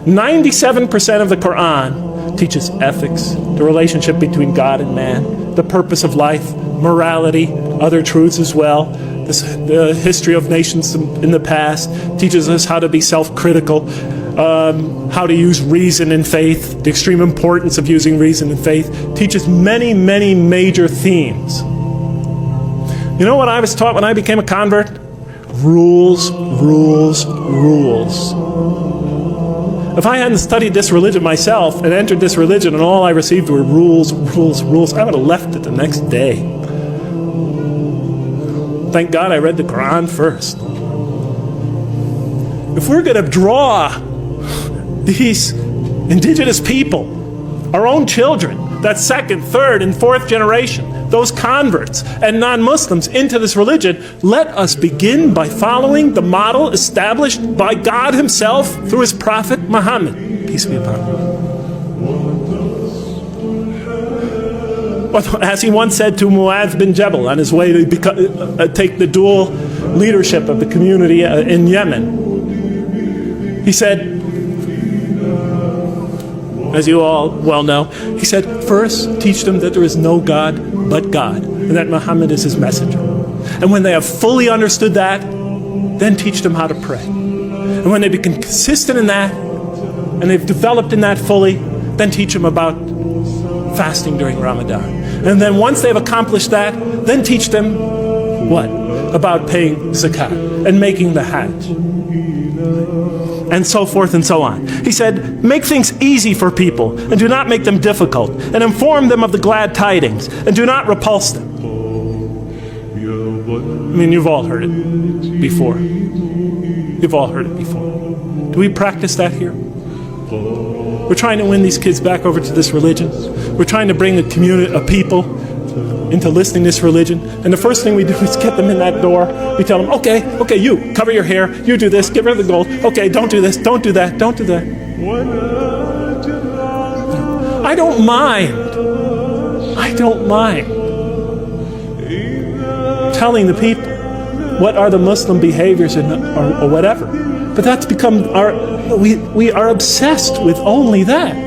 97% of the Quran teaches ethics, the relationship between God and man, the purpose of life, morality, other truths as well. The history of nations in the past teaches us how to be self-critical, how to use reason and faith, the extreme importance of using reason and faith, teaches many, many major themes. You know what I was taught when I became a convert? Rules, rules, rules. If I hadn't studied this religion myself and entered this religion and all I received were rules, rules, rules, I would have left it the next day. Thank God I read the Quran first. If we're going to draw these indigenous people, our own children, that second, third, and fourth generation, those converts and non-Muslims into this religion, let us begin by following the model established by God himself through his prophet Muhammad. Peace be upon him. As he once said to Mu'adh bin Jabal on his way to take the dual leadership of the community in Yemen, he said, as you all well know, he said, first teach them that there is no God but God, and that Muhammad is his messenger. And when they have fully understood that, then teach them how to pray. And when they become consistent in that, and they've developed in that fully, then teach them about fasting during Ramadan. And then once they've accomplished that, then teach them what? About paying zakat and making the hajj. And so forth and so on. He said, make things easy for people and do not make them difficult, and inform them of the glad tidings and do not repulse them. I mean, you've all heard it before. You've all heard it before. Do we practice that here? We're trying to win these kids back over to this religion. We're trying to bring a community of people into listening to this religion. And the first thing we do is get them in that door. We tell them, okay, you, cover your hair. You do this, get rid of the gold. Okay, don't do this, don't do that, don't do that. I don't mind telling the people what are the Muslim behaviors or whatever. But that's become we are obsessed with only that.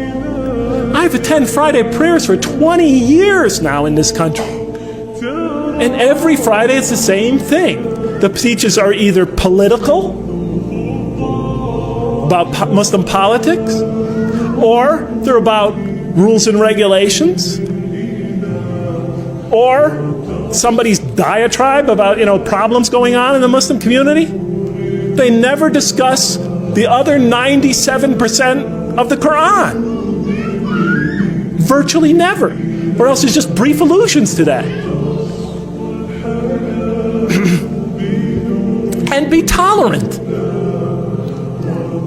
I've attended Friday prayers for 20 years now in this country. And every Friday it's the same thing. The speeches are either political, about Muslim politics, or they're about rules and regulations, or somebody's diatribe about, problems going on in the Muslim community. They never discuss the other 97% of the Quran. Virtually never. Or else it's just brief allusions to that. And be tolerant.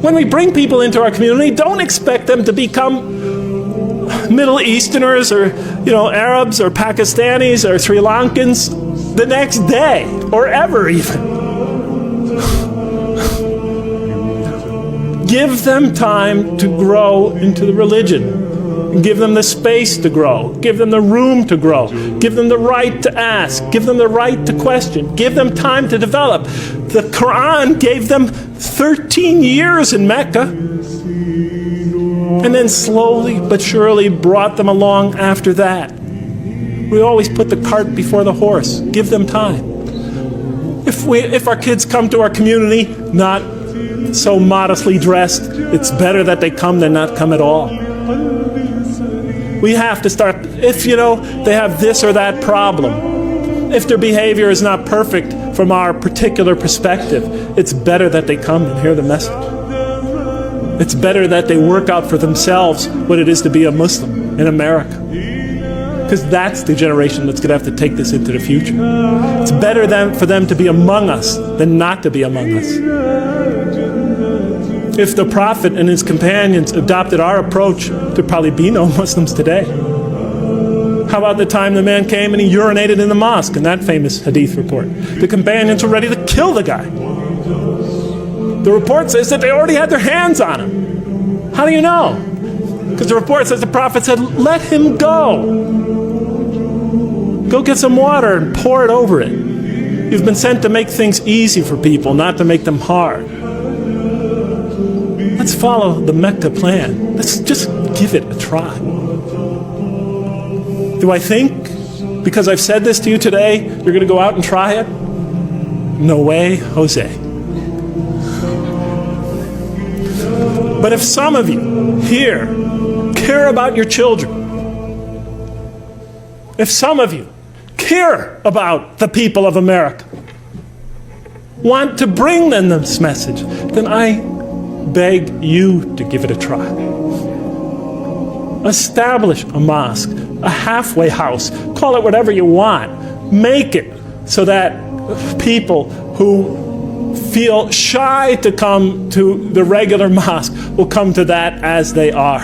When we bring people into our community, don't expect them to become Middle Easterners or, Arabs or Pakistanis or Sri Lankans the next day or ever even. Give them time to grow into the religion. Give them the space to grow. Give them the room to grow. Give them the right to ask. Give them the right to question. Give them time to develop. The Quran gave them 13 years in Mecca, and then slowly but surely brought them along after that. We always put the cart before the horse. Give them time. If our kids come to our community not so modestly dressed, it's better that they come than not come at all. We have to start, if they have this or that problem, if their behavior is not perfect from our particular perspective, it's better that they come and hear the message. It's better that they work out for themselves what it is to be a Muslim in America. Because that's the generation that's going to have to take this into the future. It's better for them to be among us than not to be among us. If the Prophet and his companions adopted our approach, there'd probably be no Muslims today. How about the time the man came and he urinated in the mosque in that famous hadith report? The companions were ready to kill the guy. The report says that they already had their hands on him. How do you know? Because the report says the Prophet said, let him go. Go get some water and pour it over it. You've been sent to make things easy for people, not to make them hard. Let's follow the Mecca plan. Let's just give it a try. Do I think, because I've said this to you today, you're going to go out and try it? No way, Jose. But if some of you here care about your children, if some of you care about the people of America, want to bring them this message, then I beg you to give it a try. Establish a mosque, a halfway house, call it whatever you want. Make it so that people who feel shy to come to the regular mosque will come to that as they are,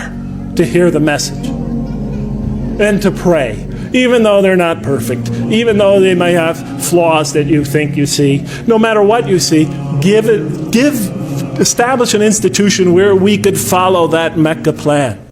to hear the message and to pray. Even though they're not perfect, even though they may have flaws that you think you see, no matter what you see, establish an institution where we could follow that Mecca plan.